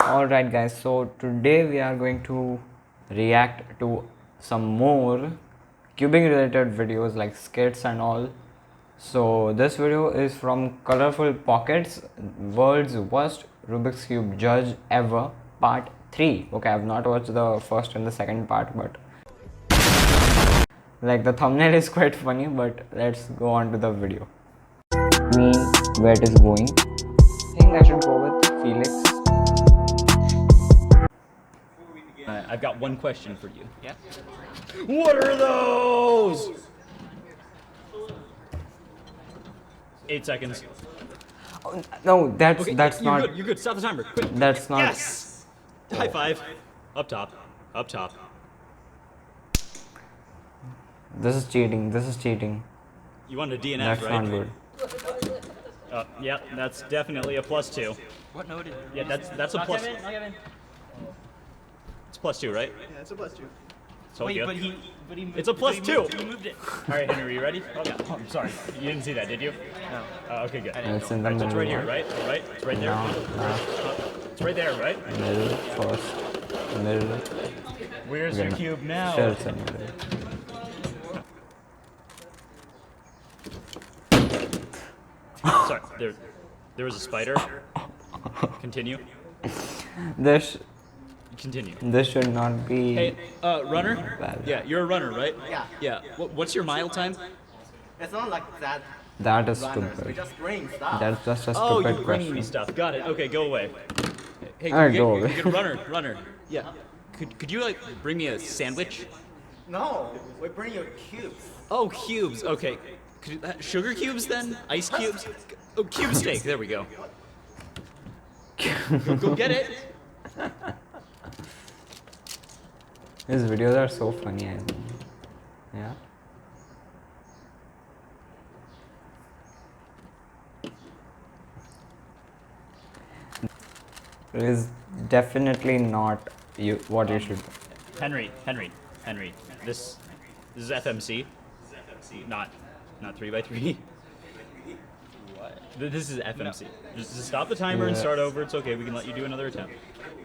Alright guys, so today we are going to react to some more cubing related videos like skits and all. So this video is from Colorful Pockets, World's Worst Rubik's Cube Judge Ever, Part 3. Okay, I have not watched the first and the second part, but like the thumbnail is quite funny, but let's go on to the video. Me, where it is going. I think I should go with Felix. I've got one question for you. Yeah? What are those? 8 seconds. Oh, no, that's Okay, that's you're not. good. You're good. Stop the timer. Quick. That's not. Yes. High five. Up top. Up top. This is cheating. This is cheating. You wanted a DNF, That's right? not good. Yeah, that's definitely a +2. What noted? Yeah, that's a plus. It's +2, right? Yeah, it's a +2. So Wait, good. but he It's a +2. He moved it. All right, Henry, you ready? Oh, yeah. Oh, I'm sorry. You didn't see that, did you? No. Okay, good. It's in the So it's middle. right here, right? Right? It's right there. It's right there, right? Middle first. Middle. Where's your cube now? Sure, it's in middle. Sorry, there was a spider. Continue. This should not be. Hey, runner? Bad. Yeah, you're a runner, right? Yeah. Yeah. What's your mile time? It's not like that. That is Runners. We stupid. just bring stuff. That's just a Oh, stupid you're bringing me question. stuff. Got it. Okay, go away. Hey, Alright, go away. runner. Yeah. Could you like bring me a sandwich? No, we bring your cubes. Oh, cubes. Okay. Sugar cubes then? Ice cubes? Oh, cube steak. There we go. Go get it. His videos are so funny. I think. Yeah. It is definitely not what you should. Henry. This is FMC. Not 3x3. What? This is FMC. Just stop the timer and Yeah. start over. It's okay. We can let you do another attempt.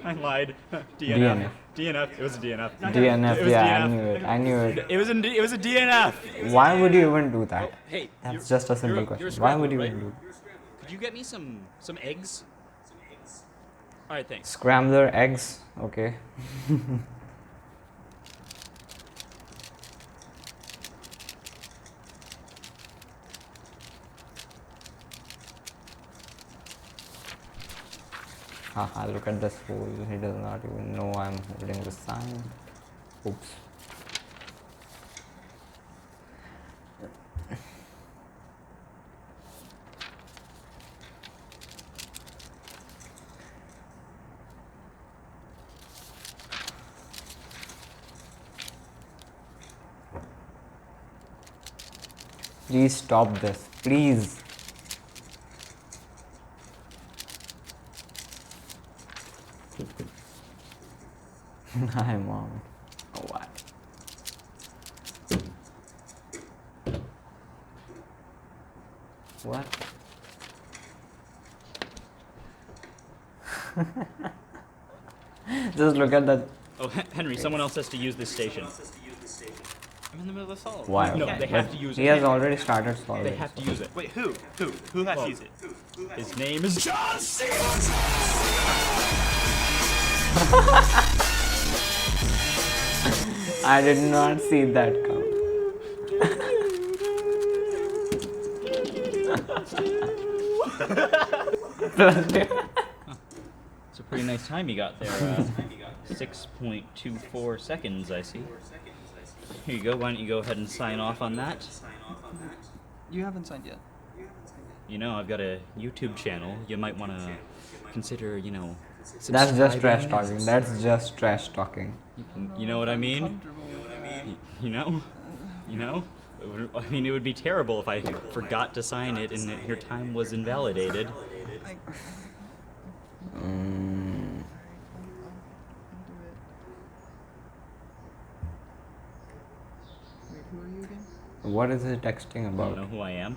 I lied. DNF. DNF. It was a DNF. DNF, It was yeah, DNF. I knew it. I knew it. It was a DNF. Why would you even do that? Hey, That's just a simple question. Why would you even do? Could you get me some eggs? All right, thanks. Scrambler eggs. Okay. Haha, look at this fool. He does not even know I'm holding the sign. Oops. Please stop this. Please. Hi, mom. Oh, why? What? Just look at that. Oh, Henry, someone else has to use this station. I'm in the middle of solve. Why? No, Okay. they have But to use He it. has already started solving. They have to use it. Wait, who? Who has to use it? His name is John C. I did not see that come. It's a pretty nice time you got there. 6.24 seconds, I see. Here you go. Why don't you go ahead and sign off on that? You haven't signed yet. You know, I've got a YouTube channel. You might want to consider, That's just trash subscribing. talking. That's just trash talking. You know what I mean? You know? I mean, it would be terrible if I forgot to sign it and your time was invalidated. Wait, who are you again? What is he texting You about? know who I am?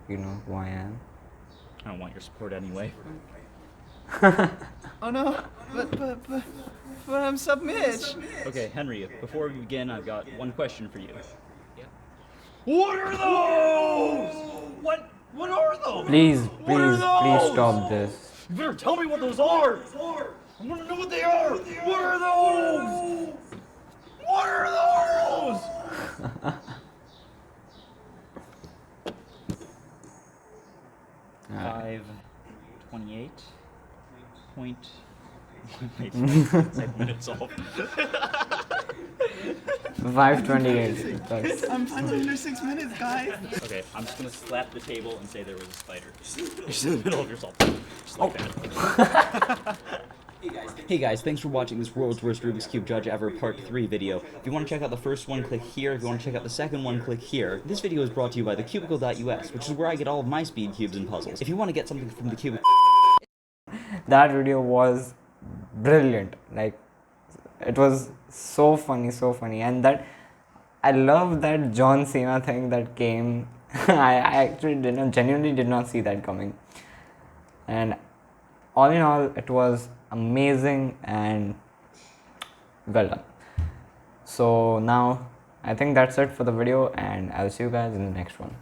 You know who I am? I don't want your support anyway. Oh no, but I'm Submitch. Okay, Henry, before we begin, I've got one question for you. What are those? What are those? Please, What are please those? stop this. You better tell me what those are. I want to know what they are. What are those? What are those? Alright. 5:28. Wait, 5 minutes off. 5:28. I'm finally under 6 minutes, guys. Okay, I'm just gonna slap the table and say there was a spider. Just in the middle of yourself. Just like that. Hey guys, thanks for watching this World's Worst Rubik's Cube Judge Ever Part 3 video. If you want to check out the first one, click here. If you want to check out the second one, click here. This video is brought to you by thecubicle.us, which is where I get all of my speed cubes and puzzles. If you want to get something from the cubicle... That video was brilliant. Like, it was so funny, and that I love that John Cena thing that came. I actually genuinely did not see that coming. And all in all, it was amazing and well done. So now I think that's it for the video, and I'll see you guys in the next one.